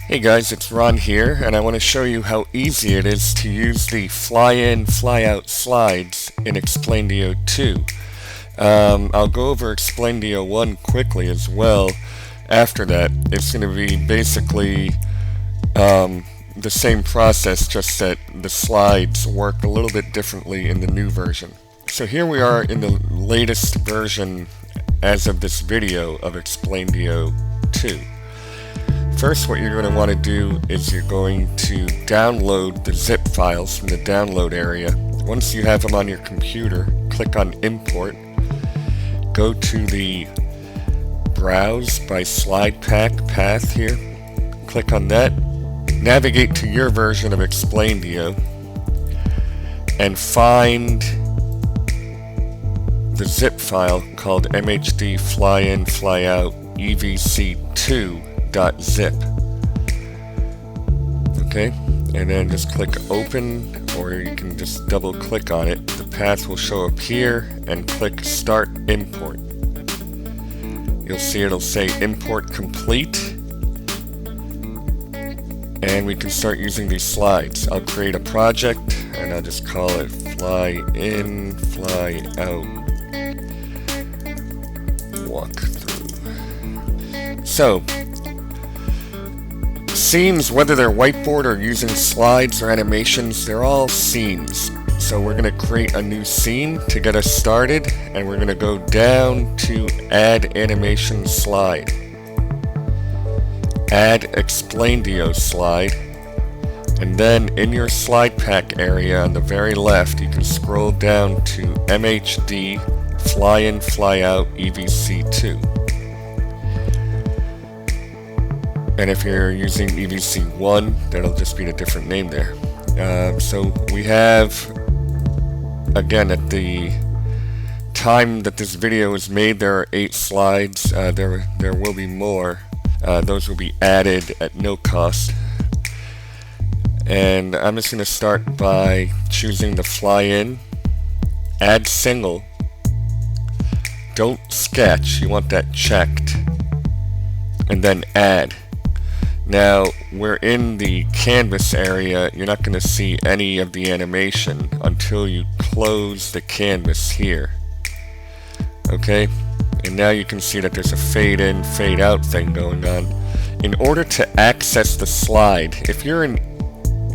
Hey guys, it's Ron here, and I want to show you how easy it is to use the fly-in, fly-out slides in Explaindio 2. I'll go over Explaindio 1 quickly as well. After that, it's going to be basically the same process, just that the slides work a little bit differently in the new version. So here we are in the latest version as of this video of Explaindio 2. First, what you're going to want to do is you're going to download the zip files from the download area. Once you have them on your computer, click on Import. Go to the Browse by Slide Pack path here. Click on that. Navigate to your version of Explaindio and find the zip file called MHD Fly-In Fly-Out EVC2.zip. Okay, and then just click open, or you can just double click on it. The path will show up here, and click start import. You'll see it'll say import complete, and we can start using these slides. I'll create a project and I'll just call it fly in, fly out walkthrough. So scenes, whether they're whiteboard or using slides or animations, they're all scenes. So we're going to create a new scene to get us started, and we're going to go down to Add Animation Slide. Add Explaindio Slide, and then in your slide pack area on the very left, you can scroll down to MHD Fly-In Fly-Out EVC2. And if you're using EVC1, that'll just be a different name there. So we have, again, at the time that this video was made, there are 8 slides. There will be more. Those will be added at no cost. And I'm just going to start by choosing the fly-in, add single. Don't sketch, you want that checked. And then add. Now, we're in the canvas area. You're not going to see any of the animation until you close the canvas here. Okay? And now you can see that there's a fade in, fade out thing going on. In order to access the slide, if you're in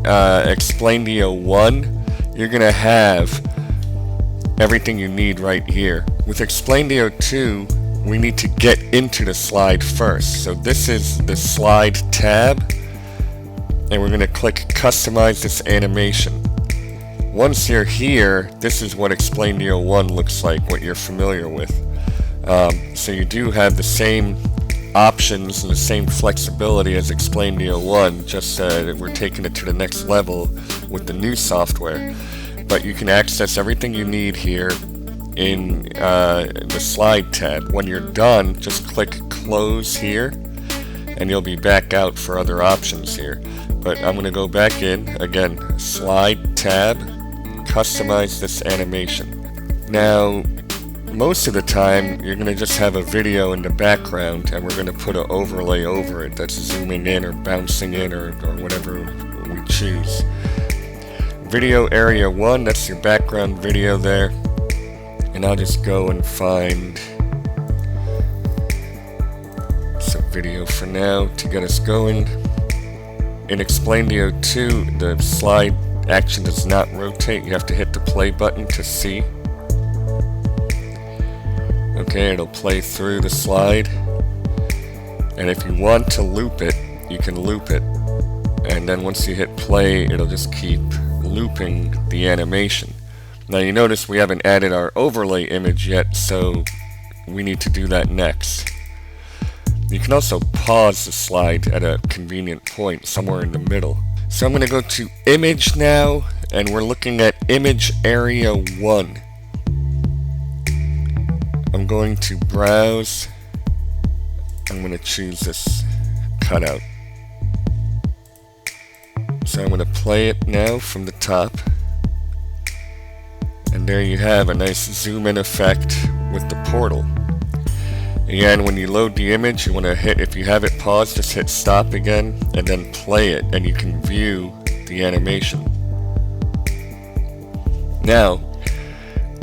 Explaindio 1, you're going to have everything you need right here. With Explaindio 2, we need to get into the slide first. So this is the slide tab, and we're going to click customize this animation. Once you're here, this is what Explaindio 1 looks like, what you're familiar with. So you do have the same options and the same flexibility as Explaindio 1, just that we're taking it to the next level with the new software. But you can access everything you need here in the slide tab. When you're done, just click close here, and you'll be back out for other options here. But I'm going to go back in, again, slide tab, customize this animation. Now, most of the time, you're going to just have a video in the background, and we're going to put an overlay over it that's zooming in or bouncing in or whatever we choose. Video area 1, that's your background video there. And I'll just go and find some video for now to get us going. In Explaindio 2, the slide action does not rotate. You have to hit the play button to see. Okay, it'll play through the slide. And if you want to loop it, you can loop it. And then once you hit play, it'll just keep looping the animation. Now you notice we haven't added our overlay image yet, so we need to do that next. You can also pause the slide at a convenient point, somewhere in the middle. So I'm going to go to Image now, and we're looking at Image Area 1. I'm going to Browse. I'm going to choose this cutout. So I'm going to play it now from the top. And there you have a nice zoom in effect with the portal. Again, when you load the image, you want to hit, if you have it paused, just hit stop again, and then play it, and you can view the animation. Now,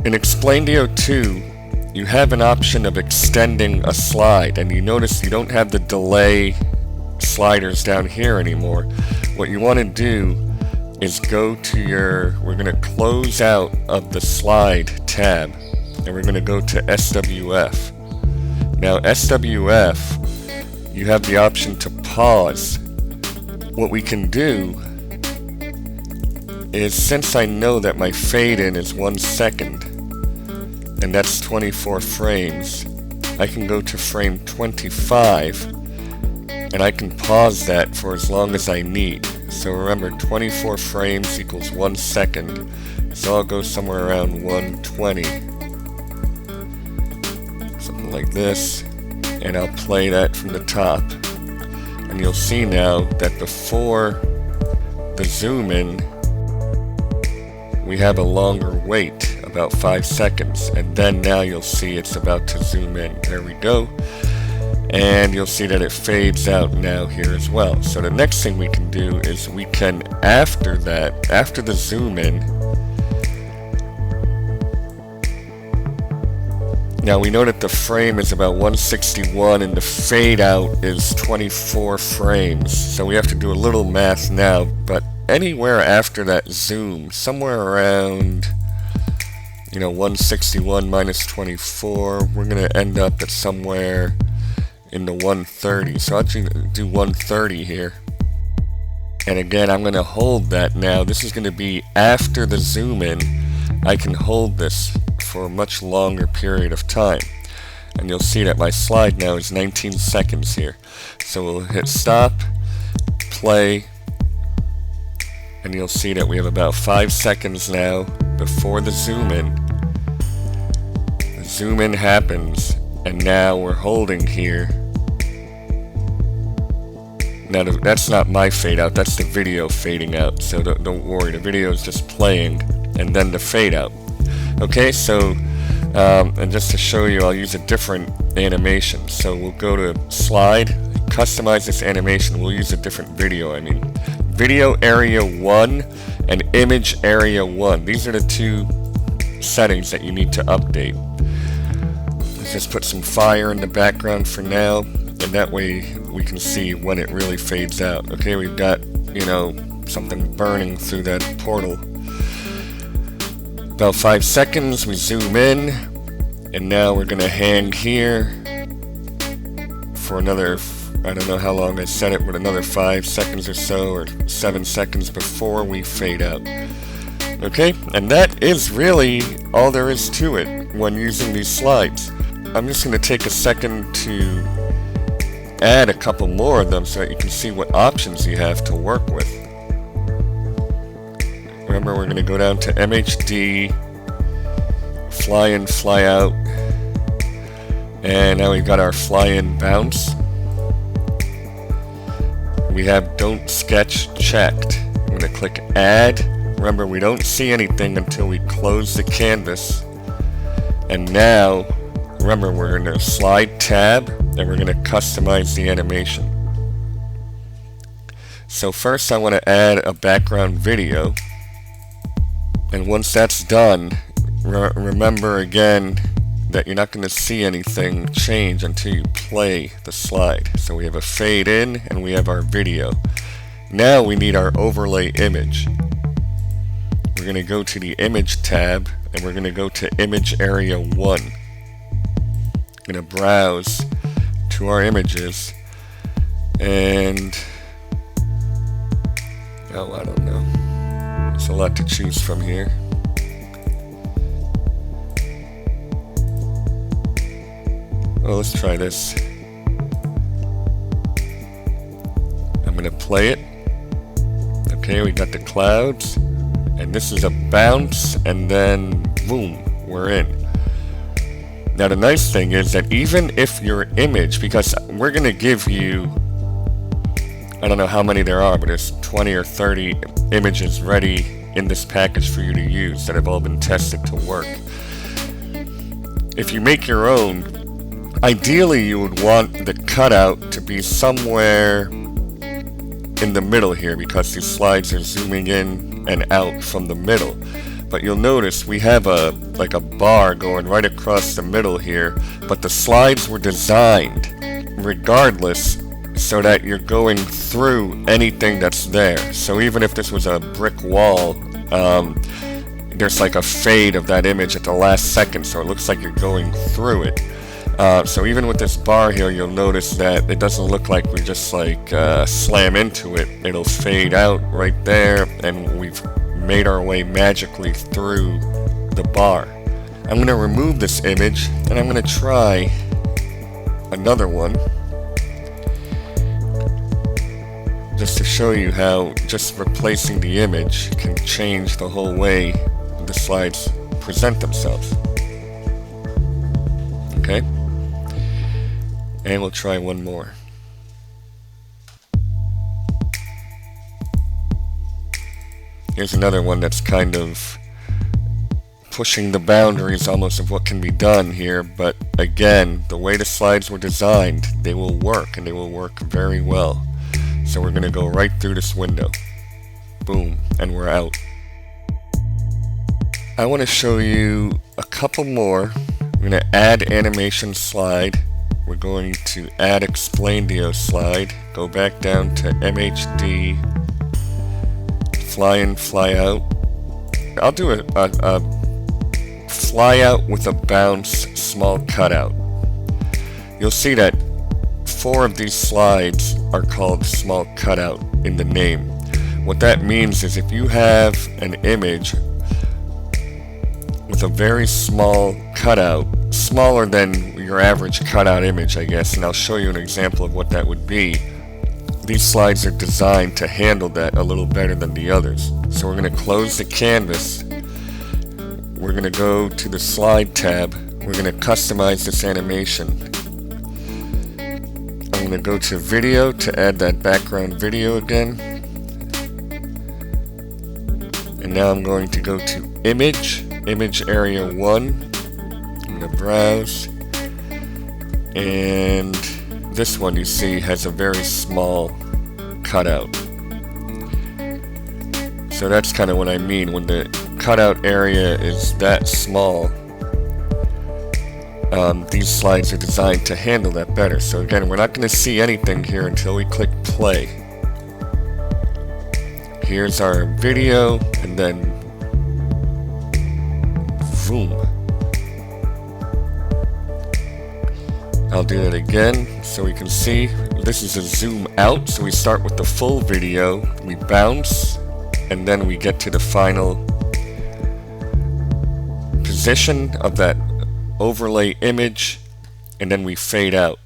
in Explaindio 2, you have an option of extending a slide, and you notice you don't have the delay sliders down here anymore. What you want to do is go to we're going to close out of the slide tab, and we're going to go to SWF. Now SWF, you have the option to pause. What we can do is, since I know that my fade in is 1 second, and that's 24 frames, I can go to frame 25, and I can pause that for as long as I need. So remember, 24 frames equals 1 second, so I'll go somewhere around 120. Something like this, and I'll play that from the top. And you'll see now that before the zoom in, we have a longer wait, about 5 seconds, and then now you'll see it's about to zoom in. There we go. And you'll see that it fades out now here as well. So the next thing we can do is we can, after that, after the zoom in, now we know that the frame is about 161 and the fade out is 24 frames. So we have to do a little math now, but anywhere after that zoom, somewhere around, 161 minus 24, we're going to end up at somewhere in the 130. So I'll do 130 here. And again, I'm going to hold that now. This is going to be after the zoom in. I can hold this for a much longer period of time. And you'll see that my slide now is 19 seconds here. So we'll hit stop, play, and you'll see that we have about 5 seconds now before the zoom in. The zoom in happens, and now we're holding here. Now that's not my fade out, that's the video fading out, so don't worry, the video is just playing and then the fade out. Okay, so and just to show you, I'll use a different animation. So we'll go to slide, customize this animation, we'll use a different video. Video area 1 and image area 1. These are the two settings that you need to update. Let's just put some fire in the background for now, and that way we can see when it really fades out. Okay, we've got, something burning through that portal. About 5 seconds, we zoom in, and now we're going to hang here for another, I don't know how long I set it, but another 5 seconds or so, or 7 seconds before we fade out. Okay, and that is really all there is to it when using these slides. I'm just going to take a second to add a couple more of them so that you can see what options you have to work with. Remember, we're going to go down to MHD, fly in, fly out, and now we've got our fly in bounce. We have don't sketch checked. I'm going to click add. Remember, we don't see anything until we close the canvas. And now, remember, we're in the slide tab, and we're going to customize the animation. So first I want to add a background video. And once that's done, remember again that you're not going to see anything change until you play the slide. So we have a fade in and we have our video. Now we need our overlay image. We're going to go to the image tab and we're going to go to image area 1. I'm going to browse to our images and I don't know. There's a lot to choose from here. Oh, let's try this. I'm going to play it. Okay, we got the clouds. And this is a bounce, and then boom, we're in. Now the nice thing is that even if your image, because we're going to give you, I don't know how many there are, but there's 20 or 30 images ready in this package for you to use that have all been tested to work. If you make your own, Ideally, you would want the cutout to be somewhere in the middle here because these slides are zooming in and out from the middle. But you'll notice we have like a bar going right across the middle here, but the slides were designed regardless so that you're going through anything that's there. So even if this was a brick wall, there's like a fade of that image at the last second, so it looks like you're going through it. So even with this bar here, you'll notice that it doesn't look like we just like slam into it. It'll fade out right there, and we've made our way magically through the bar. I'm going to remove this image, and I'm going to try another one, just to show you how just replacing the image can change the whole way the slides present themselves. Okay? And we'll try one more. Here's another one that's kind of pushing the boundaries almost of what can be done here, but again, the way the slides were designed, they will work, and they will work very well. So we're going to go right through this window. Boom, and we're out. I want to show you a couple more. We're going to add animation slide. We're going to add Explaindio slide. Go back down to MHD. Fly in, fly out. I'll do a fly out with a bounce small cutout. You'll see that 4 of these slides are called small cutout in the name. What that means is if you have an image with a very small cutout, smaller than your average cutout image, I guess, and I'll show you an example of what that would be. These slides are designed to handle that a little better than the others. So we're going to close the canvas. We're going to go to the slide tab. We're going to customize this animation. I'm going to go to video to add that background video again. And now I'm going to go to image area 1. I'm going to browse. And this one you see has a very small cutout. So that's kind of what I mean when the cutout area is that small. These slides are designed to handle that better. So again, we're not going to see anything here until we click play. Here's our video, and then boom. I'll do that again so we can see. This is a zoom out, so we start with the full video, we bounce, and then we get to the final position of that overlay image, and then we fade out.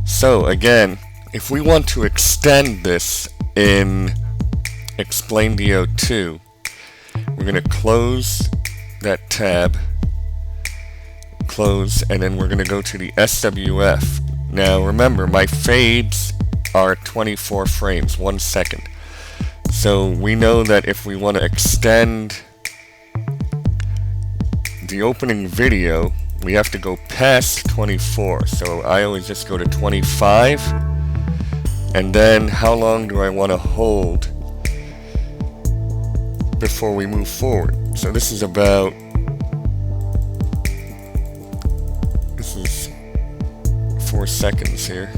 So again, if we want to extend this in Explaindio 2, we're going to close that tab, close, and then we're going to go to the SWF. Now remember, my fades are 24 frames, 1 second. So we know that if we want to extend the opening video, we have to go past 24. So I always just go to 25. And then how long do I want to hold before we move forward? So this is 4 seconds here.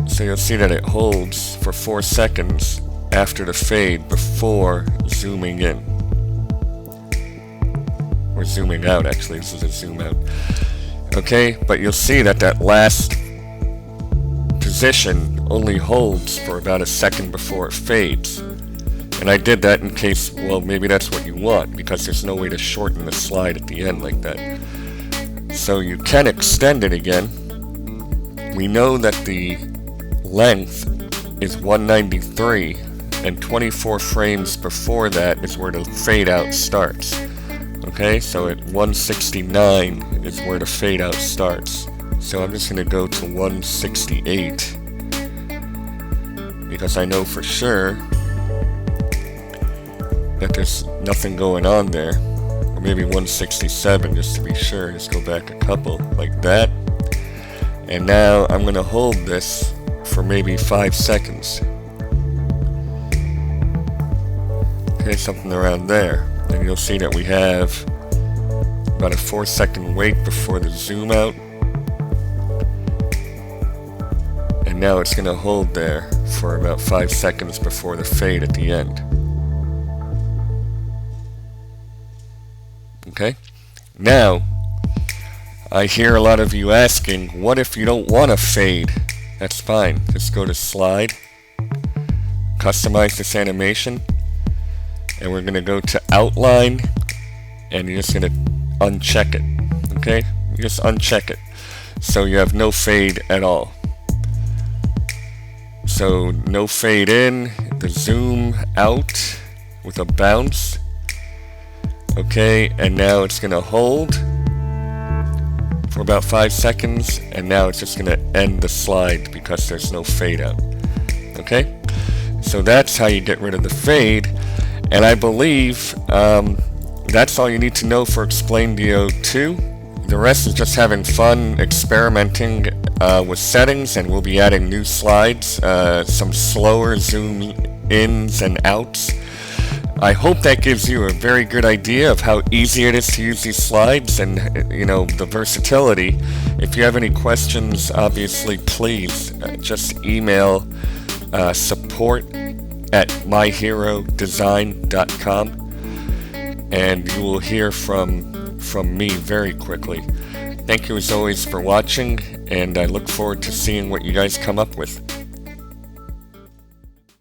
So you'll see that it holds for 4 seconds after the fade before zooming in. Or zooming out, actually. This is a zoom out. Okay, but you'll see that that last position only holds for about a second before it fades. And I did that in case, well, maybe that's what you want, because there's no way to shorten the slide at the end like that. So you can extend it again. We know that the length is 193, and 24 frames before that is where the fade out starts. Okay, so at 169 is where the fade out starts. So I'm just going to go to 168 because I know for sure that there's nothing going on there. maybe 167 just to be sure. Just go back a couple like that. And now I'm going to hold this for maybe 5 seconds. Okay, something around there. And you'll see that we have about a 4-second wait before the zoom out. And now it's going to hold there for about 5 seconds before the fade at the end. Okay? Now, I hear a lot of you asking, what if you don't want to fade? That's fine. Just go to slide, customize this animation, and we're going to go to outline, and you're just going to uncheck it. Okay? You just uncheck it. So you have no fade at all. So no fade in, the zoom out with a bounce. Okay, and now it's going to hold for about 5 seconds, and now it's just going to end the slide because there's no fade out. Okay, so that's how you get rid of the fade, and I believe that's all you need to know for Explaindio 2. The rest is just having fun experimenting with settings, and we'll be adding new slides, some slower zoom ins and outs. I hope that gives you a very good idea of how easy it is to use these slides and, the versatility. If you have any questions, obviously, please just email support@myherodesign.com, and you will hear from me very quickly. Thank you as always for watching, and I look forward to seeing what you guys come up with.